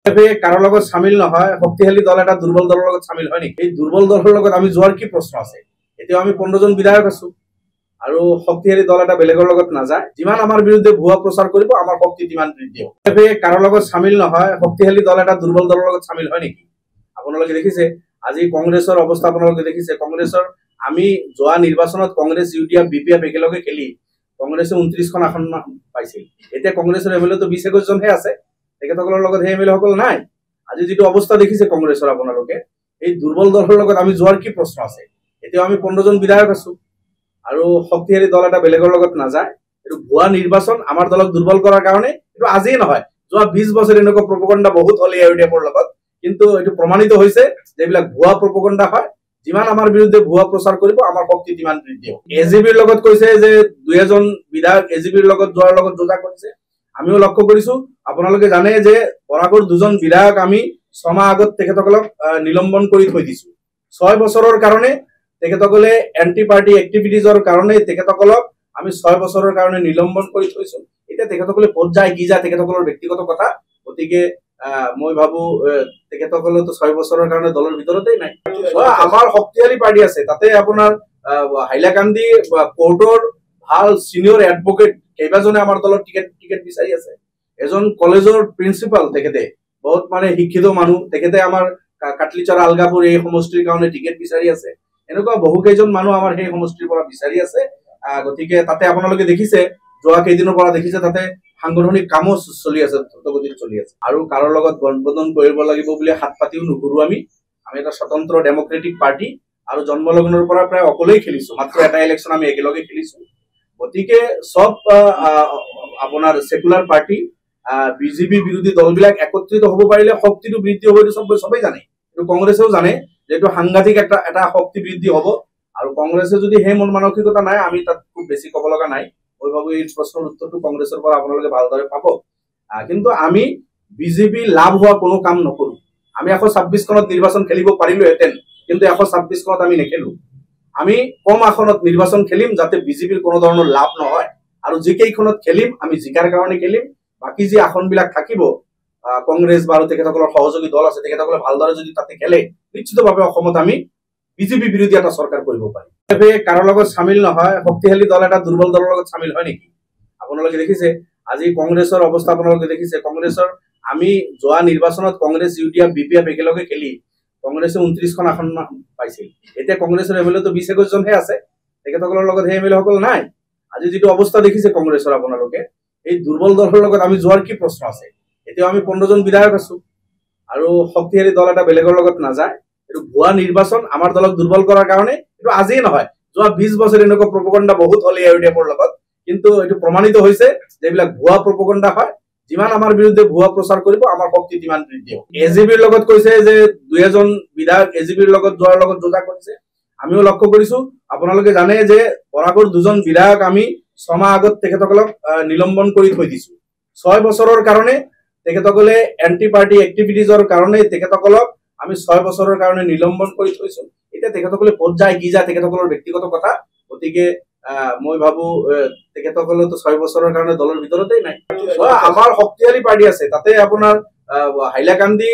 কাৰোৰ লগত সামিল নহয়, শক্তিশালী দল এটা দুৰ্বল দলেৰ লগত সামিল হয় নেকি? এই দুৰ্বল দলেৰ লগত আমি যোৱাৰ কি প্ৰশ্ন আছে? এতিয়াও আমি 15 জন বিধায়ক আছো আৰু শক্তিশালী দল এটা বেলেগৰ লগত নাযায়। যিমান আমাৰ বিৰুদ্ধে ভুৱা প্ৰচাৰ কৰিব আমাৰ শক্তি তিমান বৃদ্ধি হ'ব। কাৰোৰ লগত সামিল নহয়, শক্তিশালী দল এটা দুৰ্বল দলেৰ লগত সামিল হয় নেকি? আপোনালোকে দেখিছে আজি কংগ্ৰেছৰ অৱস্থা, আপোনালোকে দেখিছে কংগ্ৰেছৰ আমি যোৱা নিৰ্বাচনত কংগ্ৰেছ ইউডিএফ বিপিএফ একেলগে খেলি কংগ্ৰেছে 29খন আসন পাইছিল। এতিয়া কংগ্ৰেছৰ এমএলএ তো 20-21 জনহে আছে, তেখেতসকলৰ লগত সেই এমএলএ সকল নাই। আজি যেটো অৱস্থা দেখিছে কংগ্ৰেছৰ, আপোনালোকে এই দুৰ্বল দলৰ লগত আমি যোৱাৰ কি প্ৰশ্ন আছে? এতিয়াও আমি 15 জন বিধায়ক আছো আৰু শক্তিশালী দল এটা বেলেগৰ লগত নাযায়। এইটো ভুৱা নিৰ্বাচন আমাৰ দলক দুৰ্বল কৰাৰ কাৰণে, এইটো আজিয়ে নহয়, যোৱা 20 বছৰ এনেকুৱা প্ৰপগণ্ডা বহুত হল ইউডিএফৰ লগত, কিন্তু এইটো প্ৰমাণিত হৈছে যে এইবিলাক ভুৱা প্ৰপগণ্ডা হয়। যিমান আমাৰ বিৰুদ্ধে ভুৱা প্ৰচাৰ কৰিব আমাৰ শক্তি তিমান বৃদ্ধি হ'ব। এজিবিৰ লগত কৈছে যে 2 বিধায়ক এজিবিৰ লগত যোৱাৰ লগত যোজা কৰিছে। আমিও লক্ষ্য কৰিছো, আপোনালোকে জানে যে বৰাকৰ 2 বিধায়ক আমি 6 মাহ আগত তেখেতসকলক নিলম্বন কৰি থৈ দিছো। 6 বছৰৰ কাৰণে তেখেতসকলে এন্টি পাৰ্টি এক্টিভিটিজৰ কাৰণে তেখেতসকলক আমি 6 বছৰৰ কাৰণে নিলম্বন কৰি থৈছো। এতিয়া তেখেতসকলে ক'ত যায় কি যায় তেখেতসকলৰ ব্যক্তিগত কথা, গতিকে মই ভাবো তেখেতসকলে তো 6 বছৰৰ কাৰণে দলৰ ভিতৰতেই নাই। আমাৰ শক্তিশালী পাৰ্টি আছে, তাতে আপোনাৰ হাইলাকান্দি কোৰ্টৰ ভাল সিনিয়ৰ এডভোকেট কেইবাজনে আমাৰ দলৰ টিকেট বিচাৰি আছে। এজন কলেজৰ প্ৰিন্সিপাল, তেখেতে বহুত মানে শিক্ষিত মানুহ, তেখেতে আমাৰ কাটলিচৰা আলগাপুৰ এই সমষ্টিৰ কাৰণে টিকেট বিচাৰি আছে। এনেকুৱা বহু কেইজন মানুহ আমাৰ সেই সমষ্টিৰ পৰা বিচাৰি আছে। গতিকে তাতে আপোনালোকে দেখিছে, যোৱা কেইদিনৰ পৰা দেখিছে তাতে সাংগঠনিক কামো চলি আছে, দ্ৰুতগতিত চলি আছে। আৰু কাৰোৰ লগত গঠবন্ধন কৰিব লাগিব বুলি হাত পাতিও নুঘূৰো। আমি এটা স্বতন্ত্ৰ ডেমক্ৰেটিক পাৰ্টি আৰু জন্মলগ্নৰ পৰা প্ৰায় অকলেই খেলিছো, মাত্ৰ এটা ইলেকশ্যন আমি একেলগে খেলিছো। গতিকে সব আপোনাৰ সেকুলাৰ পাৰ্টি বিজেপি বিৰোধী দলবিলাক একত্ৰিত হ'ব পাৰিলে শক্তিটো বৃদ্ধি হ'ব। এইটো সবেই জানে, এইটো কংগ্ৰেছেও জানে যে এইটো সাংঘাতিক এটা শক্তি বৃদ্ধি হ'ব। আৰু কংগ্ৰেছে যদি সেই মন মানসিকতা নাই, আমি তাত খুব বেছি ক'ব লগা নাই। মই ভাবো এই প্ৰশ্নৰ উত্তৰটো কংগ্ৰেছৰ পৰা আপোনালোকে ভালদৰে পাব। কিন্তু আমি বিজেপি লাভ হোৱা কোনো কাম নকৰো। আমি 126খনত নিৰ্বাচন খেলিব পাৰিলোহেঁতেন, কিন্তু 126খনত আমি নেখেলো। আমি কম আসনত নিৰ্বাচন খেলিম যাতে বিজেপিৰ কোনো ধৰণৰ লাভ নহয়। আৰু যিকেইখনত খেলিম আমি জিকাৰ কাৰণে খেলিম। বাকি যে আসনবিলাক থাকিব কংগ্ৰেছ বা তেখেতসকলৰ সহযোগী দল আছে, তেখেতসকলে ভালদৰে যদি তাতে খেলে নিশ্চিতভাৱে অসমত আমি বিজেপি বিৰোধী এটা চৰকাৰ কৰিব পাৰিম। কাৰোৰ লগত সামিল নহয়, শক্তিশালী দল এটা দুৰ্বল দলেৰ লগত সামিল হয় নেকি? আপোনালোকে দেখিছে আজি কংগ্ৰেছৰ অৱস্থা, আপোনালোকে দেখিছে কংগ্ৰেছৰ আমি যোৱা নিৰ্বাচনত কংগ্ৰেছ ইউডিএফ বিপিএফ একেলগে খেলি কংগ্ৰেছে 29খন আসন পাইছিল। এতিয়া কংগ্ৰেছৰ এমএলএ তো 20-21 জনহে আছে, তেখেতসকলৰ লগত সেই এমএলএ সকল নাই। আজি যেটো অৱস্থা দেখিছে কংগ্ৰেছৰ, আপোনালোকে এই দুৰ্বল দলৰ লগত আমি যোৱাৰ কি প্ৰশ্ন আছে? এতিয়াও আমি 15 জন বিধায়ক আছো আৰু শক্তিশালী দল এটা বেলেগৰ লগত নাযায়। এইটো ভুৱা নিৰ্বাচন আমাৰ দলক দুৰ্বল কৰাৰ কাৰণে, এইটো আজিয়ে নহয়, যোৱা 20 বছৰ এনেকুৱা প্ৰপগণ্ডা বহুত হল ইউডিএফৰ লগত, কিন্তু এইটো প্ৰমাণিত হৈছে যে এইবিলাক ভুৱা প্ৰপগণ্ডা হয়। যিমান আমাৰ বিৰুদ্ধে ভুৱা প্ৰচাৰ কৰিব আমাৰ শক্তি তিমান বৃদ্ধি হ'ব। এজিবিৰ লগত কৈছে যে 2 বিধায়ক এজিবিৰ লগত যোৱাৰ লগত যোজা কৰিছে। আমিও লক্ষ্য কৰিছো, আপোনালোকে জানে যে বৰাকৰ 2 বিধায়ক আমি 6 মাহ আগত তেখেতসকলক নিলম্বন কৰি থৈ দিছো। 6 বছৰৰ কাৰণে তেখেতসকলে এন্টি পাৰ্টি এক্টিভিটিজৰ কাৰণে তেখেতসকলক আমি 6 বছৰৰ কাৰণে নিলম্বন কৰি থৈছো। এতিয়া তেখেতসকলে ক'ত যায় কি যায় তেখেতসকলৰ ব্যক্তিগত কথা, গতিকে মই ভাবো তেখেতসকলে তো 6 বছৰৰ কাৰণে দলৰ ভিতৰতেই নাই। আমাৰ শক্তিশালী পাৰ্টি আছে, তাতে আপোনাৰ হাইলাকান্দি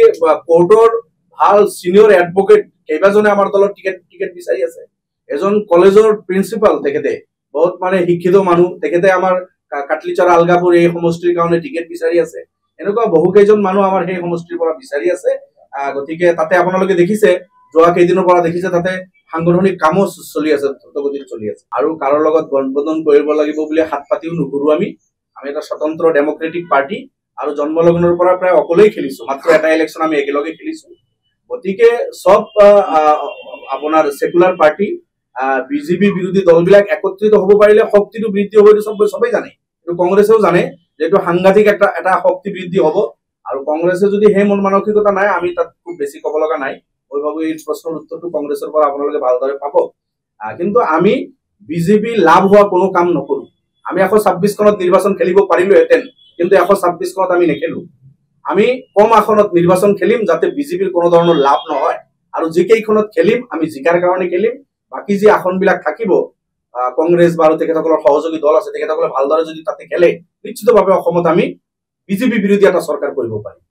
কোৰ্টৰ ভাল সিনিয়ৰ এডভোকেট কেইবাজনে আমাৰ দলৰ টিকেট বিচাৰি আছে। এজন কলেজৰ প্ৰিন্সিপাল, তেখেতে বহুত মানে শিক্ষিত মানুহ, তেখেতে আমাৰ কাটলিচৰা আলগাপুৰ এই সমষ্টিৰ কাৰণে টিকেট বিচাৰি আছে। এনেকুৱা বহু কেইজন মানুহ আমাৰ সেই সমষ্টিৰ পৰা বিচাৰি আছে। গতিকে তাতে আপোনালোকে দেখিছে, যোৱা কেইদিনৰ পৰা দেখিছে তাতে সাংগঠনিক কামো চলি আছে, দ্ৰুতগতিত চলি আছে। আৰু কাৰোৰ লগত গঠবন্ধন কৰিব লাগিব বুলি হাত পাতিও নুঘূৰো। আমি এটা স্বতন্ত্ৰ ডেমক্ৰেটিক পাৰ্টি আৰু জন্মলগ্নৰ পৰা প্ৰায় অকলেই খেলিছো, মাত্ৰ এটা ইলেকশ্যন আমি একেলগে খেলিছো। গতিকে সব আপোনাৰ সেকুলাৰ পাৰ্টি বিজেপি বিৰোধী দলবিলাক একত্ৰিত হ'ব পাৰিলে শক্তিটো বৃদ্ধি হ'ব। এইটো সবেই জানে, এইটো কংগ্ৰেছেও জানে যে এইটো সাংঘাতিক এটা শক্তি বৃদ্ধি হ'ব। আৰু কংগ্ৰেছে যদি সেই মন মানসিকতা নাই, আমি তাত খুব বেছি ক'ব লগা নাই। মই ভাবো এই প্ৰশ্নৰ উত্তৰটো কংগ্ৰেছৰ পৰা আপোনালোকে ভালদৰে পাব। কিন্তু আমি বিজেপি লাভ হোৱা কোনো কাম নকৰো। আমি 126খনত নিৰ্বাচন খেলিব পাৰিলোহেঁতেন, কিন্তু 126খনত আমি নেখেলো। আমি কম আসনত নিৰ্বাচন খেলিম যাতে বিজেপিৰ কোনো ধৰণৰ লাভ নহয়। আৰু যিকেইখনত খেলিম আমি জিকাৰ কাৰণে খেলিম। বাকি যে আসনবিলাক থাকিব কংগ্ৰেছ বা তেখেতসকলৰ সহযোগী দল আছে, তেখেতসকলে ভালদৰে যদি তাতে খেলে নিশ্চিতভাৱে অসমত আমি বিজেপি বিৰোধী এটা চৰকাৰ কৰিব পাৰিম।